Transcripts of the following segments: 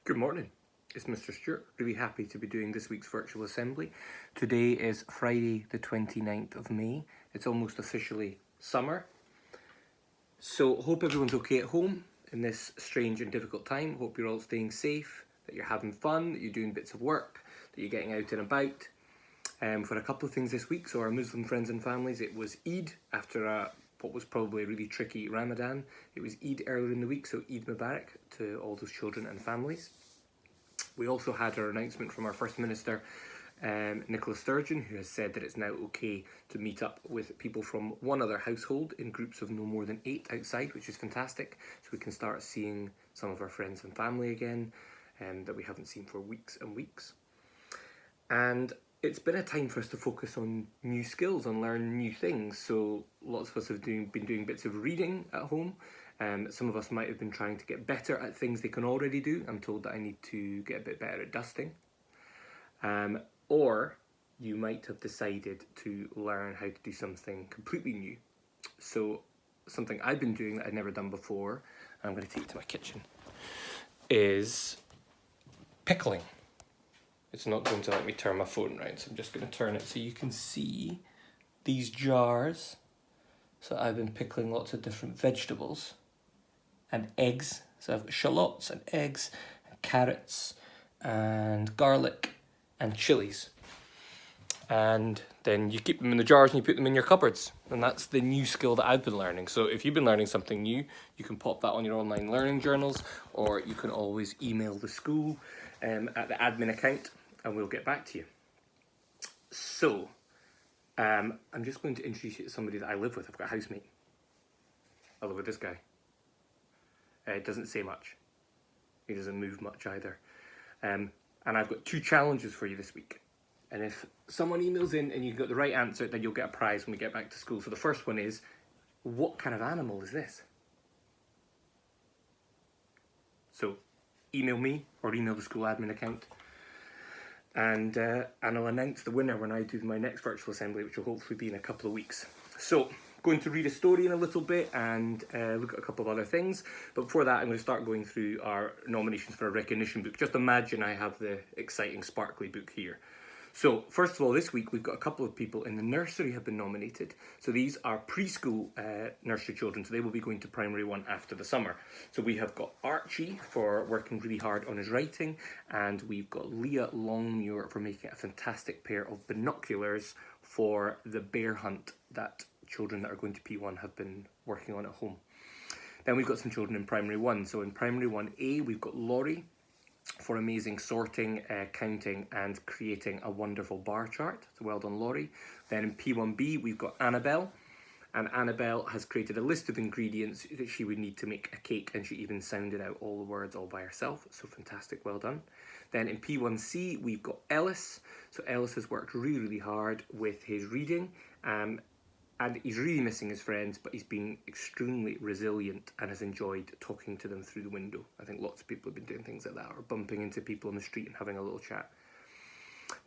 Good morning, it's Mr. Stewart. Really happy to be doing this week's virtual assembly. Today is Friday the 29th of May. It's almost officially summer. So hope everyone's okay at home in this strange and difficult time. Hope you're all staying safe, that you're having fun, that you're doing bits of work, that you're getting out and about. For a couple of things this week, so our Muslim friends and families, it was Eid after what was probably a really tricky Ramadan. It was Eid earlier in the week, so Eid Mubarak to all those children and families. We also had our announcement from our First Minister, Nicola Sturgeon, who has said that it's now okay to meet up with people from one other household in groups of no more than 8 outside, which is fantastic. So we can start seeing some of our friends and family again that we haven't seen for weeks and weeks. And it's been a time for us to focus on new skills and learn new things. So lots of us have been doing bits of reading at home. Some of us might have been trying to get better at things they can already do. I'm told that I need to get a bit better at dusting. Or you might have decided to learn how to do something completely new. So something I've been doing that I'd never done before, and I'm going to take it to my kitchen, is pickling. It's not going to let me turn my phone around, so I'm just going to turn it so you can see these jars. So I've been pickling lots of different vegetables and eggs. So I've got shallots and eggs and carrots and garlic and chilies. And then you keep them in the jars and you put them in your cupboards. And that's the new skill that I've been learning. So if you've been learning something new, you can pop that on your online learning journals, or you can always email the school at the admin account and we'll get back to you. So I'm just going to introduce you to somebody that I live with. I've got a housemate. I live with this guy. It doesn't say much. He doesn't move much either. And I've got 2 challenges for you this week. And if someone emails in and you got the right answer, then you'll get a prize when we get back to school. So the first one is, what kind of animal is this? So email me or email the school admin account. And I'll announce the winner when I do my next virtual assembly, which will hopefully be in a couple of weeks. So, going to read a story in a little bit and look at a couple of other things. But before that, I'm going to start going through our nominations for a recognition book. Just imagine I have the exciting sparkly book here. So, first of all, this week we've got a couple of people in the nursery have been nominated. So these are preschool nursery children, so they will be going to primary 1 after the summer. So we have got Archie for working really hard on his writing, and we've got Leah Longmuir for making a fantastic pair of binoculars for the bear hunt that children that are going to P1 have been working on at home. Then we've got some children in primary 1. So in primary 1A, we've got Laurie for amazing sorting, counting and creating a wonderful bar chart. So well done, Laurie. Then in P1B, we've got Annabelle. And Annabelle has created a list of ingredients that she would need to make a cake, and she even sounded out all the words all by herself. So fantastic, well done. Then in P1C, we've got Ellis. So Ellis has worked really, really hard with his reading. And he's really missing his friends, but he's been extremely resilient and has enjoyed talking to them through the window. I think lots of people have been doing things like that, or bumping into people on the street and having a little chat.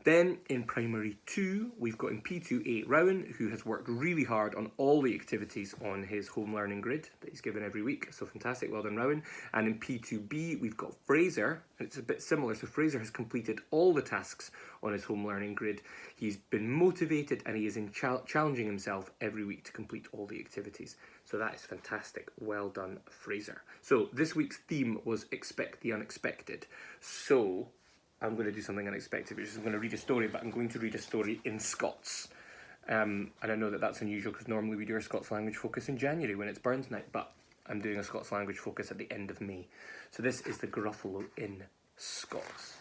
Then in primary 2, we've got in P2A Rowan, who has worked really hard on all the activities on his home learning grid that he's given every week. So fantastic, well done, Rowan. And in P2B, we've got Fraser, and it's a bit similar. So Fraser has completed all the tasks on his home learning grid. He's been motivated and he is challenging himself every week to complete all the activities. So that is fantastic. Well done, Fraser. So this week's theme was Expect the Unexpected. So I'm going to do something unexpected, which is I'm going to read a story, but I'm going to read a story in Scots. And I know that that's unusual because normally we do our Scots language focus in January when it's Burns Night, but I'm doing a Scots language focus at the end of May. So this is the Gruffalo in Scots.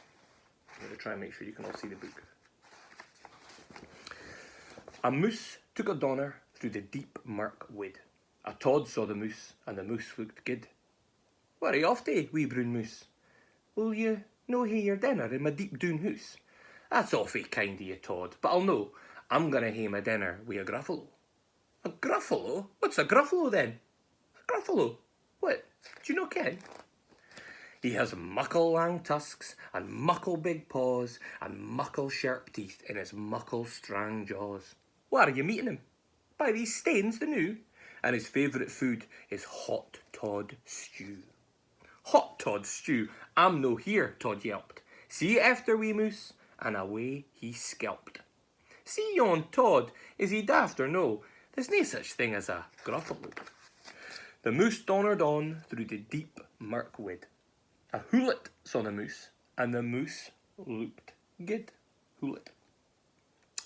I'm going to try and make sure you can all see the book. A moose took a donner through the deep mirk wood. A tod saw the moose, and the moose looked good. "Where are you off to, wee brown moose?" "Will you no hae your dinner in my deep doon hoose?" "That's awfully kind of you, Tod, but I'll no. I'm going to hae my dinner wi' a Gruffalo." "A Gruffalo? What's a Gruffalo then?" "A Gruffalo? What? Do you no ken?" "He has muckle lang tusks, and muckle big paws, and muckle sharp teeth in his muckle strang jaws." "Where are you meeting him?" "By these stains, the new. And his favourite food is hot Tod stew." "Hot Todd's stew. I'm no here, Todd yelped. See you after, wee moose, and away he skelped. See yon Todd, is he daft or no? There's nae such thing as a gruffalo. The moose donnered on through the deep murk wood. A hoolet saw the moose, and the moose looked good. Hoolet.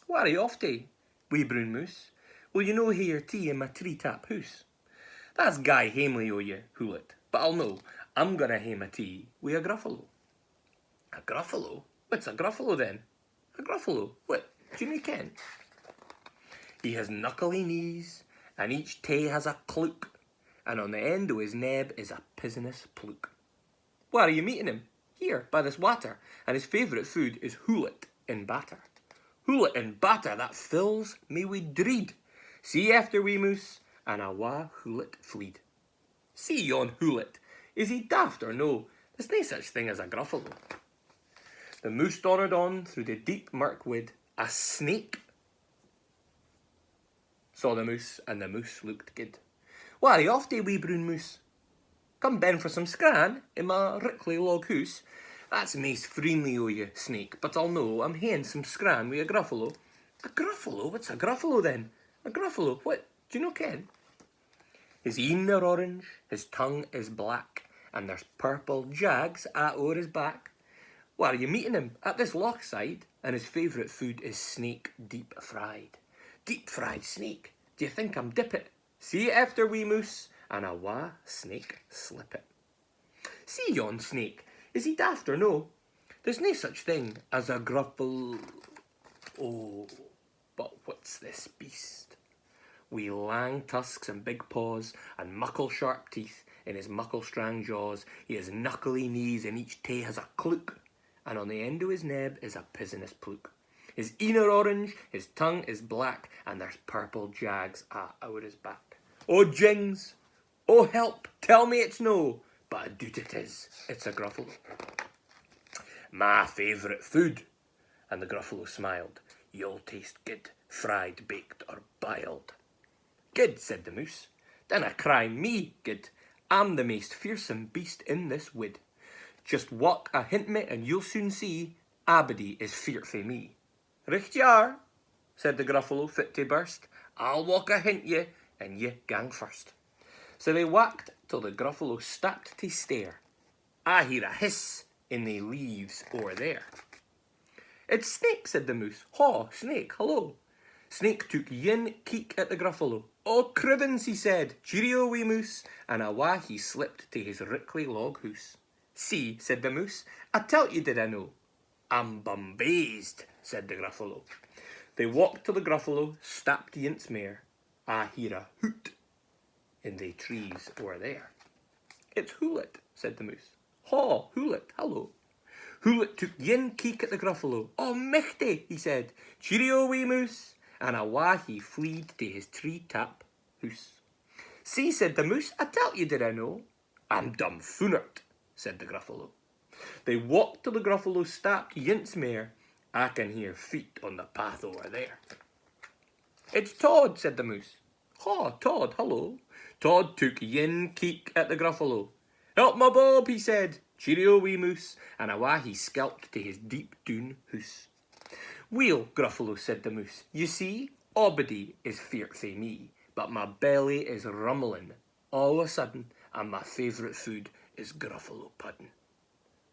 Where are you off to, wee brown moose? Will you no hae your tea in my tree-tap hoose? That's Guy Hamley o' you, Hoolet, but I'll know, I'm gonna hae my tea wi' a gruffalo. A gruffalo? What's a gruffalo then? A gruffalo? What, do you no ken? He has knuckly knees, and each tae has a clook, and on the end o' his neb is a pisonous pluke. Where are you meeting him? Here, by this water, and his favourite food is hoolet in batter. Hoolet in batter, that fills me wi' dread. See after wee moose, and awa hoolet fleed. See yon hoolet, is he daft or no? There's nae such thing as a gruffalo. The moose donnered on through the deep murk wood. A snake saw the moose, and the moose looked good. Where are you off to, wee brown moose? Come ben for some scran in my rickly log hoose. That's maist friendly o' you, snake, but I'll know I'm haeing some scran wi' a gruffalo. A gruffalo? What's a gruffalo then? A gruffalo? What? Do you no ken? His een are orange, his tongue is black, and there's purple jags o'er his back. Where are you meeting him? At this loch side, and his favourite food is snake deep fried. Deep fried snake? Do you think I'm dippet? See it after, wee moose, and awa snake slip it. See yon snake, is he daft or no? There's nae such thing as a gruffalo. Oh, but what's this beast? Wi' lang tusks and big paws, and muckle sharp teeth in his muckle strang jaws, he has knuckly knees, and each tae has a clook, and on the end o' his neb is a pisonous pluke. His een are orange, his tongue is black, and there's purple jags o'er his back. Oh jings! Oh help! Tell me it's no! But a doot it is. It's a gruffalo. My favourite food. And the gruffalo smiled. You'll taste good, fried, baked, or biled. Good, said the moose. Dinna cry me, good. I'm the maist fearsome beast in this wood. Just walk a hint me, and you'll soon see abody is feart fae me. Richt ye are, said the gruffalo, fit to burst. I'll walk a hint ye, and ye gang first. So they walked till the gruffalo stopped to stare. I hear a hiss in the leaves o'er there. It's Snake, said the moose. Haw, Snake, hello. Snake took yin keek at the gruffalo. Oh, cribbins, he said. Cheerio, wee moose. And awa he slipped to his rickly log hoose. See, said the moose, I tell you did I know. I'm bumbazed, said the gruffalo. They walked till the gruffalo stopped yint's mare. I hear a hoot in the trees o'er there. It's Hoolet, said the moose. Haw, Hoolet, hello. Hoolet took yin keek at the gruffalo. Oh, michty, he said. Cheerio, wee moose. And awa he fleed to his tree-tap hoose. See, said the moose, I tell you did I know. I'm dumfoonert, said the gruffalo. They walked till the gruffalo stopped yint's mare. I can hear feet on the path over there. It's Todd, said the moose. Haw, Todd, hello. Todd took yin keek at the gruffalo. Help my bob, he said. Cheerio, wee moose. And awa he skelped to his deep doon hoose. Weel, gruffalo, said the moose, you see, obody is feart fae me, but my belly is rumbling all of a sudden, and my favourite food is gruffalo puddin'.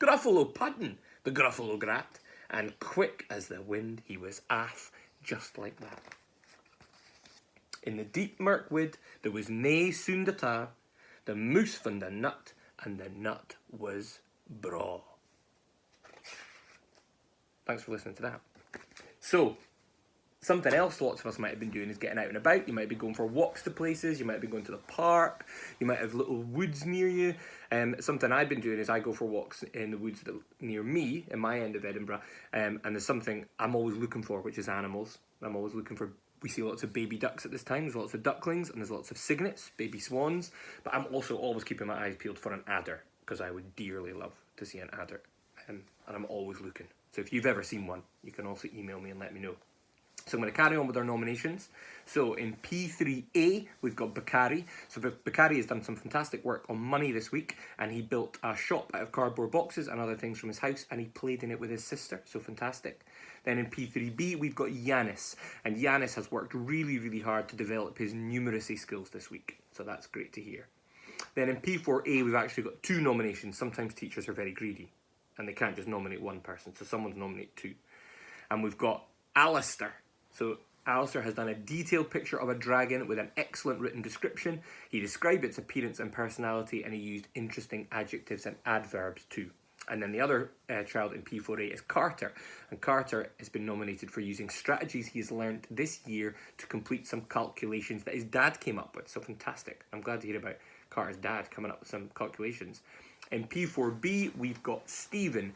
Gruffalo puddin', the gruffalo grat, and quick as the wind he was aff, just like that. In the deep murk wood there was nae sound at a'. The moose found a nut, and the nut was braw. Thanks for listening to that. So, something else lots of us might have been doing is getting out and about. You might be going for walks to places, you might be going to the park, you might have little woods near you. Something I've been doing is I go for walks in the woods near me, in my end of Edinburgh, and there's something I'm always looking for, which is animals. I'm always looking for, we see lots of baby ducks at this time, there's lots of ducklings, and there's lots of cygnets, baby swans, but I'm also always keeping my eyes peeled for an adder, because I would dearly love to see an adder, and I'm always looking. So if you've ever seen one, you can also email me and let me know. So I'm going to carry on with our nominations. So in P3A, we've got Bakari. So Bakari has done some fantastic work on money this week, and he built a shop out of cardboard boxes and other things from his house, and he played in it with his sister. So fantastic. Then in P3B, we've got Yanis, and Yanis has worked really, really hard to develop his numeracy skills this week. So that's great to hear. Then in P4A, we've actually got 2 nominations. Sometimes teachers are very greedy, and they can't just nominate one person, so someone's nominate 2. And we've got Alistair. So Alistair has done a detailed picture of a dragon with an excellent written description. He described its appearance and personality, and he used interesting adjectives and adverbs too. And then the other child in P4A is Carter. And Carter has been nominated for using strategies he has learned this year to complete some calculations that his dad came up with. So fantastic. I'm glad to hear about Carter's dad coming up with some calculations. In P4B, we've got Stephen.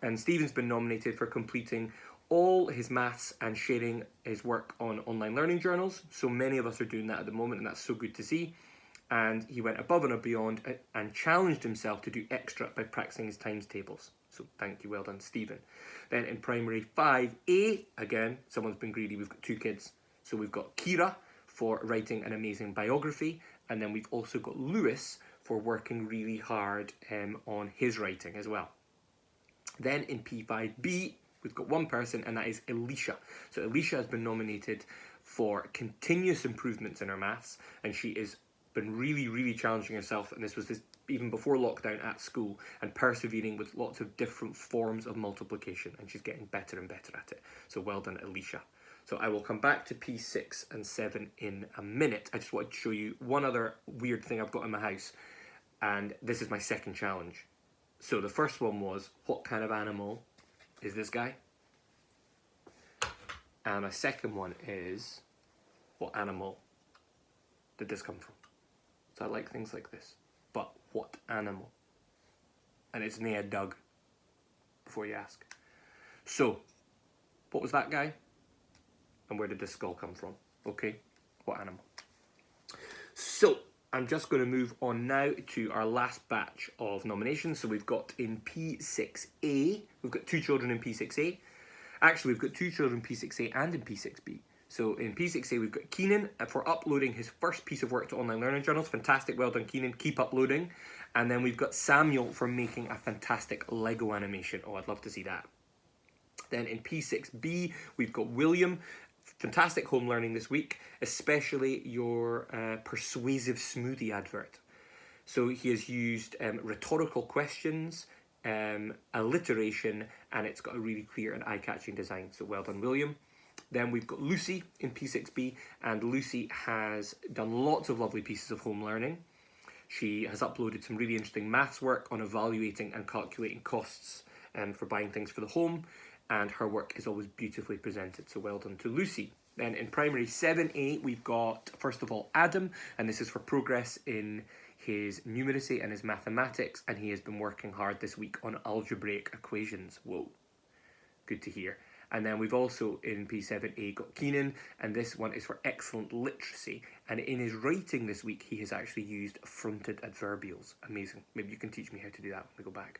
And Stephen's been nominated for completing all his maths and sharing his work on online learning journals. So many of us are doing that at the moment, and that's so good to see. And he went above and beyond and challenged himself to do extra by practicing his times tables. So thank you, well done, Stephen. Then in primary 5A, again, someone's been greedy, we've got 2 kids. So we've got Kira for writing an amazing biography, and then we've also got Lewis for working really hard on his writing as well. Then in P5B, we've got 1 person, and that is Alicia. So Alicia has been nominated for continuous improvements in her maths, and she has been really, really challenging herself, and this was even before lockdown at school, and persevering with lots of different forms of multiplication, and she's getting better and better at it. So well done, Alicia. So I will come back to P6 and 7 in a minute. I just wanted to show you one other weird thing I've got in my house, and this is my second challenge. So the first one was, what kind of animal is this guy? And my second one is, what animal did this come from? So I like things like this. But what animal? And it's near Doug, before you ask. So, what was that guy? And where did this skull come from? Okay, what animal? So, I'm just going to move on now to our last batch of nominations. So we've got in P6A, we've got 2 children in P6A. Actually, we've got 2 children in P6A and in P6B. So in P6A, we've got Keenan for uploading his first piece of work to online learning journals. Fantastic, well done, Keenan. Keep uploading. And then we've got Samuel for making a fantastic Lego animation. Oh, I'd love to see that. Then in P6B, we've got William. Fantastic home learning this week, especially your persuasive smoothie advert. So he has used rhetorical questions, alliteration, and it's got a really clear and eye-catching design. So well done, William. Then we've got Lucy in P6B, and Lucy has done lots of lovely pieces of home learning. She has uploaded some really interesting maths work on evaluating and calculating costs for buying things for the home, and her work is always beautifully presented, so well done to Lucy. Then in primary 7A, we've got, first of all, Adam, and this is for progress in his numeracy and his mathematics, and he has been working hard this week on algebraic equations. Whoa, good to hear. And then we've also in P7A got Keenan, and this one is for excellent literacy. And in his writing this week, he has actually used fronted adverbials. Amazing. Maybe you can teach me how to do that when we go back.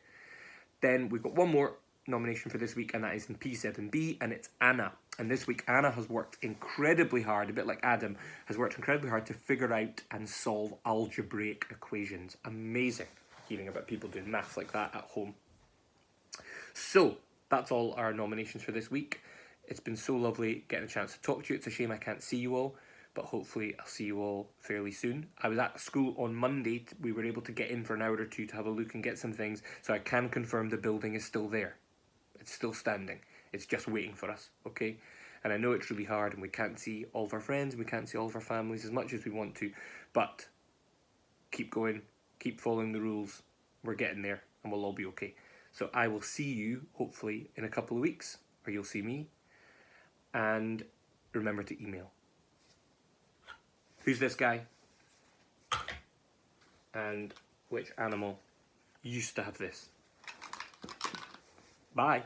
Then we've got 1 more nomination for this week, and that is in P7B, and it's Anna. And this week, Anna has worked incredibly hard, a bit like Adam, has worked incredibly hard to figure out and solve algebraic equations. Amazing hearing about people doing maths like that at home. So, that's all our nominations for this week. It's been so lovely getting a chance to talk to you. It's a shame I can't see you all, but hopefully I'll see you all fairly soon. I was at school on Monday. We were able to get in for an hour or 2 to have a look and get some things, so I can confirm the building is still there. It's still standing. It's just waiting for us, okay? And I know it's really hard, and we can't see all of our friends, we can't see all of our families as much as we want to, but keep going, keep following the rules. We're getting there, and we'll all be okay. So I will see you, hopefully, in a couple of weeks, or you'll see me. And remember to email. Who's this guy? And which animal used to have this? Bye.